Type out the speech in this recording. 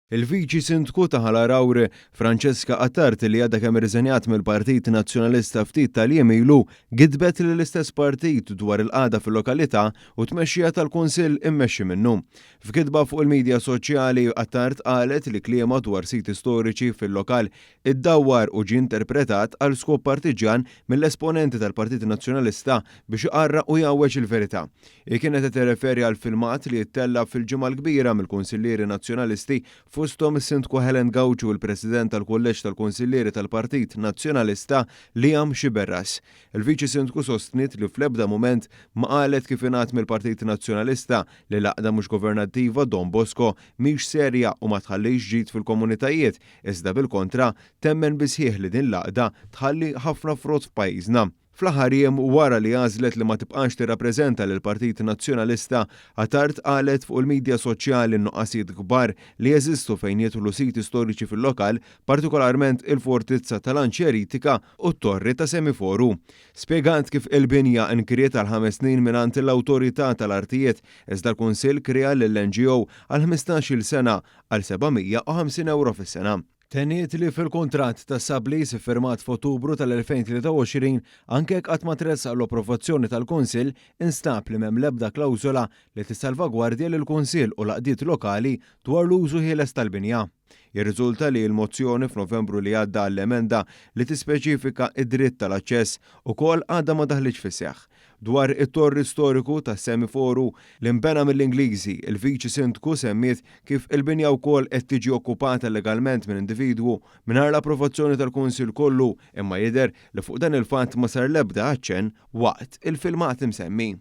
Il-Viċi Sindku ta' Ħalarawri Franceska Attart li għadha kemm irriżenjat mill-Partit Nazzjonalista ftit tal-jiem ilu gidbet lill-istess partit dwar il-qagħda fil-lokalità u tmexxija tal-Kunsill immexxi minnu. F'kitba fuq il-midja soċjali Attart qalet li kliema dwar siti storiċi fil-lokal iddawwar u ġie interpretat għal skop partiġjan mill-esponenti tal-Partit Nazzjonalista biex iqarra u jgħawweġ il-verità. Kienet tirreferi għal filmat li jittella fil-ġimgħa l-kbira mill-Kunsillieri Nazzjonalisti fosthom is-Sindku Helen Gawċu il-President tal-Kolleġġ tal-Kunsillieri tal-Partit Nazzjonalista Liam Xiberras. Il-Viċi Sindku sostniet li fl-ebda mument ma qalet kif ingħad mill-Partit Nazzjonalista li l-għaqda mhux governattiva Don Bosco mhix serja u ma tħallix ġid fil-komunitajiet, iżda bil-kontra temmen bisħieħ li din l-għaqda tħalli ħafna frott f'pajjiżna. Fl-aħħar jiem wara li għażlet li ma tibqax tirrappreżenta lill-Partit Nazzjonalista, Attart qalet fuq il-midja soċjali nuqqasijiet kbar li jeżistu fejn jidħlu siti storiċi fil-lokal, partikolarment il-fortizza tal-Anċeritika u t-torri ta' Semiforu. Spjegant kif il-binja nkriet għal 5 snin mingħand l-Awtorità tal-Artijiet iżda l-Kunsill krea lill-NGO għal 15-il sena għal €750 fis-sena. Teniet li fil-kuntratt ta' sublease iffirmat f'Ottubru tal-2023 anke qatt ma tressaq l-approvazzjoni tal-Kunsill instab li m'hemm l-ebda klawżola li tissalvagwardja lill-Kunsill u l-għaqdiet lokali dwar l-użu ħieles tal-binja. Jirriżulta li l-mozzjoni f'Novembru li għadda għall-emenda li tispeċifika id-dritt tal-aċċess ukoll għadha ma daħliġ fis-seħħ. Dwar it-torri storiku ta' Semiforu li nbena mill-Ingliżi, il-Viċi Sindku semmiet kif il-binja wkoll qed tiġi okkupata legalment minn individwu mingħajr l-approvazzjoni tal-Kunsill kollu, imma jidher li fuq dan il-fatt ma sar l-ebda aċċenn waqt il-filmat imsemmi.